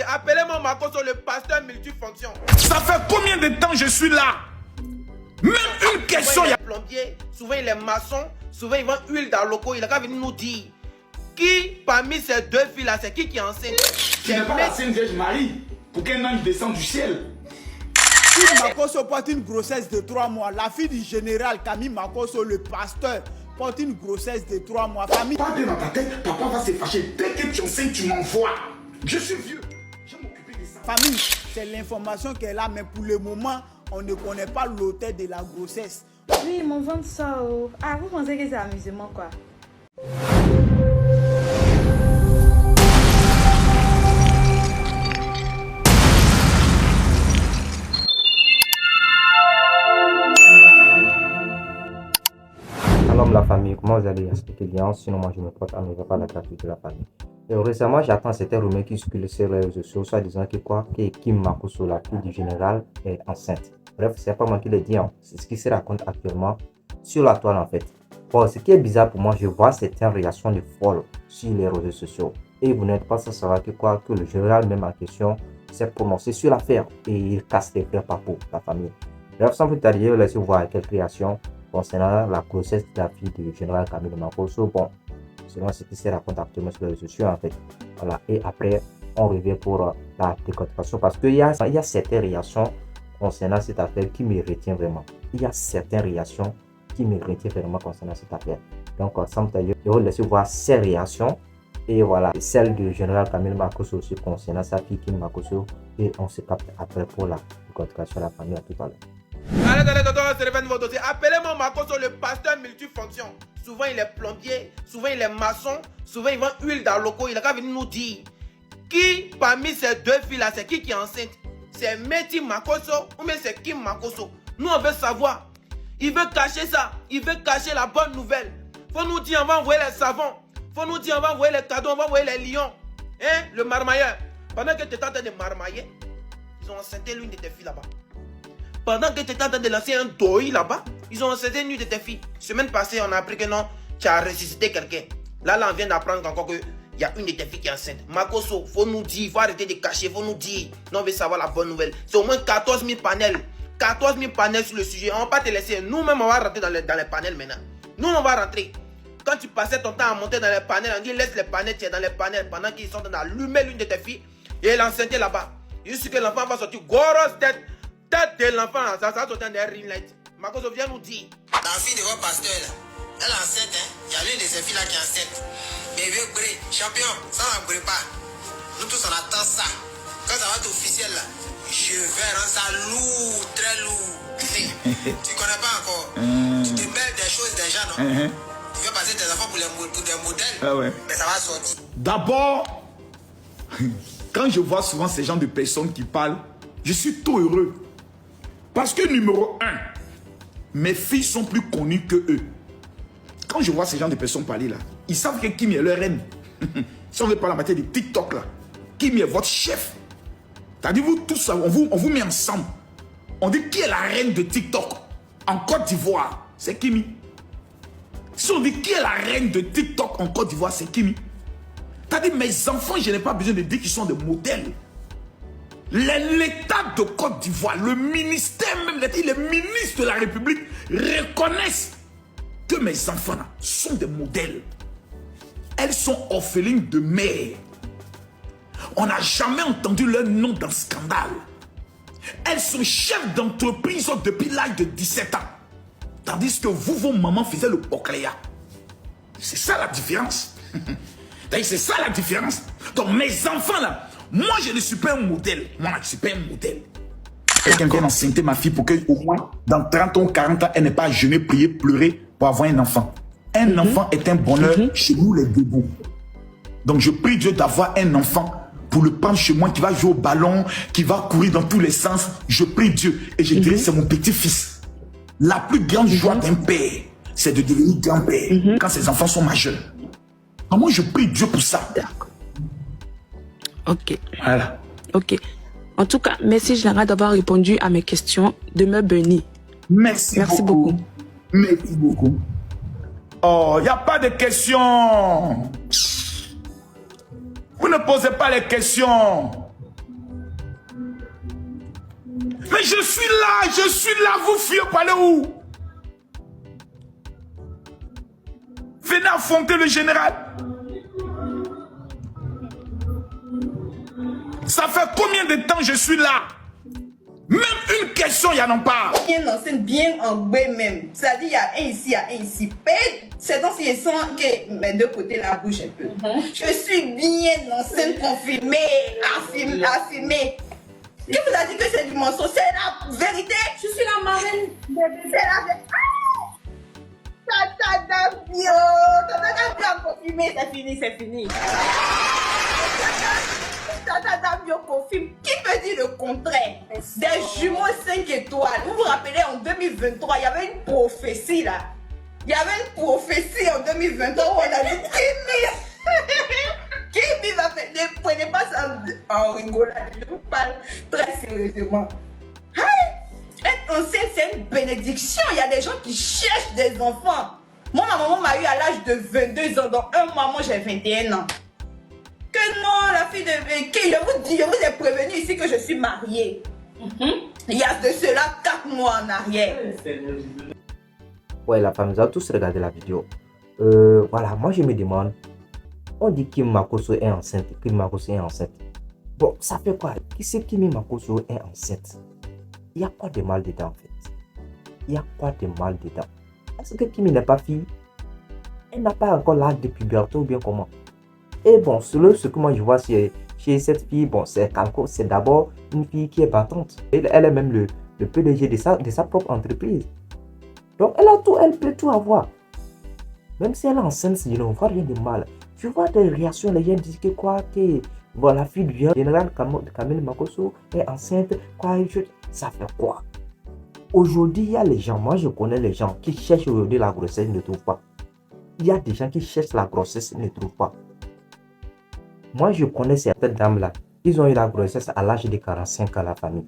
Appelez-moi Makoso, le pasteur multifonction. Ça fait combien de temps je suis là? Même une question. Souvent il est plombier, souvent il est maçon, souvent il vend huile dans le locaux. Il a qu'à venir nous dire qui parmi ces deux filles-là, c'est qui est enceinte? Tu n'es pas la Sainte Vierge Marie pour qu'un ange descende du ciel. Si Makoso porte une grossesse de 3 mois, la fille du général Camille Makoso, le pasteur, porte une grossesse de 3 mois. Famille. Pas bien dans ta tête, papa va se fâcher. Dès que tu enseignes, tu m'envoies. Je suis vieux. Je vais m'occuper de ça. Famille, c'est l'information qu'elle a, mais pour le moment, on ne connaît pas l'auteur de la grossesse. Oui, mon ventre sort. Ah, vous pensez que c'est amusement, quoi? Shalom la famille, comment vous allez? Expliquez bien, sinon moi je me porte à nouveau par la gratuité de la famille. Et récemment j'attends certains rumeurs qui circulent sur les réseaux sociaux, soit disant que quoi, que Kim Makoso, la fille du général, est enceinte. Bref, c'est pas moi qui le dis, hein. C'est ce qui se raconte actuellement sur la toile en fait. Bon, ce qui est bizarre pour moi, je vois certaines réactions de folle sur les réseaux sociaux. Et vous n'êtes pas sans savoir que quoi, que le général même en question s'est prononcé sur l'affaire et il casse les fers par pour la famille. Bref, sans plus tarder, laissez voir quelques réactions concernant la grossesse de la fille du général Camille Makoso. Bon, selon ce qui se raconte actuellement sur les réseaux sociaux en fait. Voilà, et après, on revient pour la décortication parce qu'il y a certaines réactions concernant cette affaire qui me retient vraiment. Il y a certaines réactions qui me retiennent vraiment concernant cette affaire. Donc, sans plus tarder, je vais laisser voir ces réactions. Et voilà, celle du général Camille Makoso aussi concernant sa fille Kim Makoso. Et on se capte après pour la décortication de la famille à tout à l'heure. Appelez-moi Makoso, le pasteur multifonction. Souvent il est plombier, souvent il est maçon, souvent il vend huile dans le locaux. Il a qu'à venir nous dire qui parmi ces deux filles-là, c'est qui est enceinte? C'est Meti Makoso ou bien c'est Kim Makoso? Nous on veut savoir. Il veut cacher ça, il veut cacher la bonne nouvelle. Faut nous dire on va envoyer les savons, faut nous dire on va envoyer les cadeaux, on va envoyer les lions. Hein, le marmailleur. Pendant que tu es en train de marmailler, ils ont enceinté l'une de tes filles là-bas. Pendant que tu étais en train de lancer un doi là-bas, ils ont enceinté une de tes filles. Semaine passée, on a appris que non, tu as ressuscité quelqu'un. Là, on vient d'apprendre encore qu'il y a une de tes filles qui est enceinte. Makoso, faut nous dire, faut arrêter de cacher, faut nous dire. Non, on veut savoir la bonne nouvelle. C'est au moins 14 000 panels. 14 000 panels sur le sujet. On va pas te laisser. Nous-mêmes, on va rentrer dans les panels maintenant. Nous, on va rentrer. Quand tu passais ton temps à monter dans les panels, on dit laisse les panels, tu es dans les panels pendant qu'ils sont dans allumer l'une de tes filles et l'enceinte là-bas. Jusqu'à que l'enfant va sortir grosse tête. Tête de l'enfant, ça sortir des ring light. Makoso, viens nous dire. La fille de votre pasteur là, elle est enceinte, hein. Il y a l'une de ces filles là qui est enceinte. Mais vieux bré, champion, ça ne brûle pas. Nous tous on attend ça. Quand ça va être officiel là, je vais rendre ça lourd, très lourd. Tu connais pas encore. Tu te mêles des choses déjà, non? Tu veux passer tes enfants pour des modèles. Ah ouais. Mais ça va sortir. D'abord, quand je vois souvent ces gens de personnes qui parlent, je suis tout heureux. Parce que numéro 1, mes filles sont plus connues que eux. Quand je vois ces gens de personnes parler là, ils savent que Kim est leur reine. Si on veut parler en matière de TikTok là, Kim est votre chef. C'est-à-dire vous tous, on vous met ensemble. On dit qui est la reine de TikTok en Côte d'Ivoire, c'est Kimi. Si on dit qui est la reine de TikTok en Côte d'Ivoire, c'est Kimi. C'est-à-dire mes enfants, je n'ai pas besoin de dire qu'ils sont des modèles. L'État de Côte d'Ivoire, le ministère même, les ministres de la République reconnaissent que mes enfants là, sont des modèles. Elles sont orphelines de mère. On n'a jamais entendu leur nom dans le scandale. Elles sont chefs d'entreprise depuis l'âge de 17 ans. Tandis que vous, vos mamans faisaient le pocléa. C'est ça la différence. C'est ça la différence. Donc mes enfants là, moi je ne suis pas un modèle. Moi je ne suis pas un modèle. Quelqu'un vient enceinte ma fille pour que au moins dans 30 ou 40 ans, elle n'ait pas à jeûner, prier, pleurer pour avoir un enfant. Un enfant est un bonheur chez nous les debout. Donc je prie Dieu d'avoir un enfant pour le prendre chez moi qui va jouer au ballon, qui va courir dans tous les sens. Je prie Dieu et je dirais c'est mon petit-fils. La plus grande joie d'un père, c'est de devenir grand-père quand ses enfants sont majeurs. Alors moi je prie Dieu pour ça. D'accord. Ok. Voilà. Ok. En tout cas, merci Général d'avoir répondu à mes questions. Demeure béni. Merci beaucoup. Merci beaucoup. Oh, il n'y a pas de questions. Vous ne posez pas les questions. Mais je suis là, vous fuyez pour aller où? Venez affronter le général. Ça fait combien de temps je suis là? Même une question, il n'y en a pas. Bien enceinte, bien en B même. C'est-à-dire, il y a un ici, il y a un ici. C'est donc si je sens que mes deux côtés la bouche un peu. Je suis bien enceinte, confirmée, affirmée. Qui vous a dit que c'est du mensonge? C'est la vérité. Je suis la marraine. C'est la vérité. Tata Davio a confirmé, c'est fini. Tata Davio confirme. Qui peut dire le contraire? Des jumeaux 5 étoiles. Vous vous rappelez, en 2023, il y avait une prophétie là. Il y avait une prophétie en 2023 où on a dit Kimi va faire. Ne prenez pas ça en rigolade. Je vous parle très sérieusement. Être enceinte, c'est une bénédiction. Il y a des gens qui cherchent des enfants. Moi, ma maman m'a eu à l'âge de 22 ans. Dans un mois, moi, j'ai 21 ans. Que non, la fille de... Je vous dis, je vous ai prévenu ici que je suis mariée. Il y a de cela 4 mois en arrière. Ouais, la femme, nous a tous regardé la vidéo. Voilà, moi je me demande, on dit Kim Makosso est enceinte, Kim Makosso est enceinte. Bon, ça fait quoi? Qui c'est Kim Makosso est enceinte? Il y a quoi de mal dedans en fait? Il y a quoi de mal dedans? Est-ce que Kim n'est pas fille? Elle n'a pas encore l'âge de puberté ou bien comment? Et bon, ce que moi je vois chez cette fille, bon, c'est d'abord une fille qui est battante. Elle est même le PDG de sa propre entreprise. Donc elle peut tout avoir. Même si elle est enceinte, je ne vois rien de mal. Tu vois des réactions, les gens disent que quoi, que voilà, la fille du général Camille Makosso est enceinte, quoi, ça fait quoi? Aujourd'hui, il y a les gens, moi je connais les gens qui cherchent aujourd'hui la grossesse, ne trouvent pas. Il y a des gens qui cherchent la grossesse, ne trouvent pas. Moi je connais certaines dames là, ils ont eu la grossesse à l'âge de 45 ans, la famille.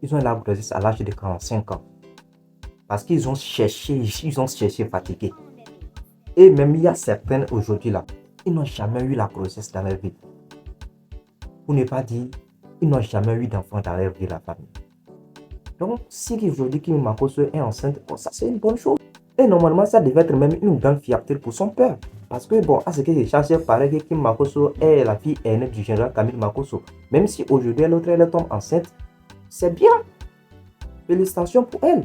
Ils ont eu la grossesse à l'âge de 45 ans. Parce qu'ils ont cherché fatigués. Et même il y a certaines aujourd'hui là, ils n'ont jamais eu la grossesse dans leur vie. Pour ne pas dire, ils n'ont jamais eu d'enfant dans leur vie, la famille. Donc, si aujourd'hui Kim Makosso est enceinte, bon, ça c'est une bonne chose. Et normalement, ça devait être même une grande fierté pour son père. Parce que bon, à ce que j'ai cherché, il paraît que Kim Makosso est la fille aînée du général Camille Makosso. Même si aujourd'hui l'autre elle tombe enceinte, c'est bien. Félicitations pour elle.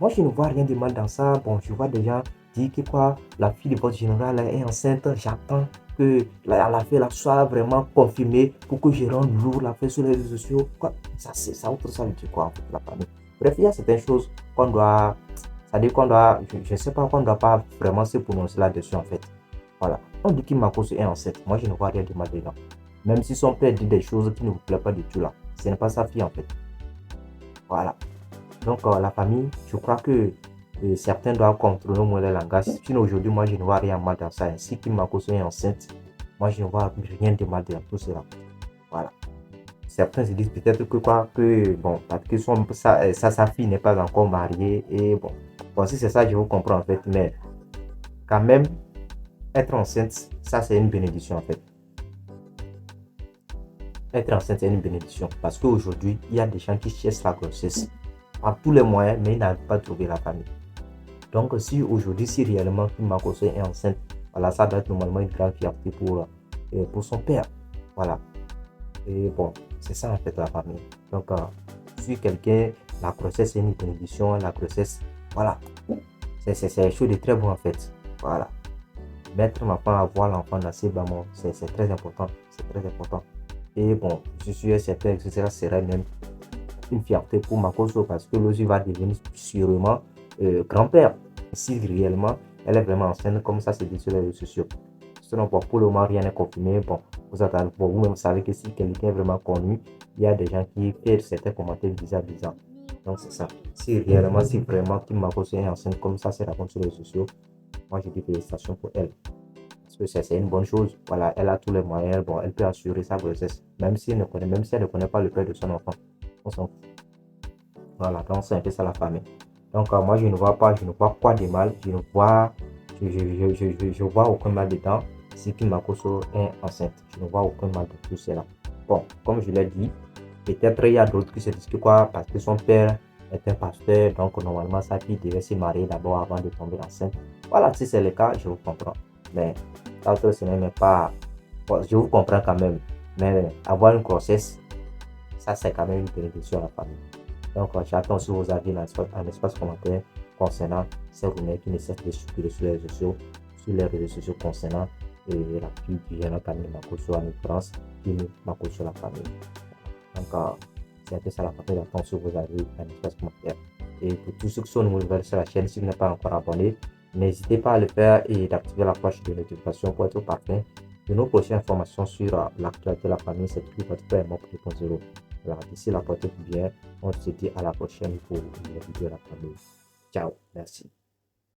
Moi, je ne vois rien de mal dans ça. Bon, je vois des gens dire que quoi, la fille de votre général est enceinte. J'attends que la fille soit vraiment confirmée pour que je rende lourd la fille sur les réseaux sociaux. Quoi, ça autre ça veut dire quoi en fait, la famille. Bref, il y a certaines choses qu'on doit, c'est-à-dire qu'on doit, je ne sais pas, qu'on ne doit pas vraiment se prononcer là-dessus en fait. Voilà. On dit que Makosso est enceinte. Moi, je ne vois rien de mal dedans. Même si son père dit des choses qui ne vous plaisent pas du tout là. Ce n'est pas sa fille en fait. Voilà. Donc la famille, je crois que certains doivent contrôler au moins le langage. Sinon aujourd'hui, moi je ne vois rien de mal dans ça. Si Kim Makosso est enceinte, moi je ne vois rien de mal dans tout cela. Voilà. Certains se disent peut-être que quoi, que bon, parce que sa fille n'est pas encore mariée. Et bon, si c'est ça, je vous comprends en fait. Mais quand même, être enceinte, ça c'est une bénédiction en fait. Être enceinte, c'est une bénédiction. Parce qu'aujourd'hui, il y a des gens qui cherchent la grossesse par tous les moyens, mais ils n'arrivent pas à trouver la famille. Donc, si aujourd'hui, si réellement Kim Makosso est enceinte, voilà, ça doit être normalement une grande fierté pour son père. Voilà. Et bon, c'est ça en fait la famille. Donc, si quelqu'un, la grossesse c'est une bénédiction, la grossesse, voilà. C'est quelque chose de très bon en fait. Voilà. Mettre ma femme à voir l'enfant dans ses bâmons, c'est très important. C'est très important. Et bon, je suis certain que ce serait même une fierté pour Makosso parce que l'Ozi va devenir sûrement grand-père. Si réellement elle est vraiment enceinte, comme ça c'est dit sur les réseaux sociaux. Sinon, pour le moment, rien n'est confirmé. Bon, vous-même savez que si quelqu'un est vraiment connu, il y a des gens qui font certains commentaires bizarres. Donc c'est ça. Si vraiment Kim Makosso est enceinte, comme ça c'est raconté sur les réseaux sociaux, moi je dis félicitations pour elle. Parce que c'est une bonne chose. Voilà, elle a tous les moyens. Bon, elle peut assurer sa grossesse, même si elle ne connaît pas le père de son enfant. On s'en fout. Voilà, donc c'est un peu ça la famille. Donc moi je ne vois quoi de mal. Je vois aucun mal dedans. si Kim Makosso est enceinte. Je ne vois aucun mal de tout cela. Bon, comme je l'ai dit, peut-être il y a d'autres qui se disent que quoi, parce que son père est un pasteur, donc normalement sa fille devait se marier d'abord avant de tomber enceinte. Voilà, si c'est le cas, je vous comprends. Mais l'autre, ce n'est même pas... Bon, je vous comprends quand même. Mais avoir une grossesse, ça c'est quand même une bénédiction à la famille. Donc j'attends aussi vos avis dans l'espace commentaire concernant ces rumeurs qui ne cessent de circuler sur les réseaux sociaux concernant la fille du général Camille Makosso en France, Kim Makosso la famille. Donc c'est un peu ça la famille, j'attends sur vos avis dans l'espace commentaire. Et pour tous ceux qui sont nouveaux sur la chaîne, si vous n'êtes pas encore abonné, n'hésitez pas à le faire et d'activer la cloche de notification pour être parfait de nos prochaines informations sur l'actualité de la famille. C'est tout votre frère Mob 2.0. Alors d'ici là, portez-vous bien. On se dit à la prochaine pour une vidéo de la famille. Ciao, merci.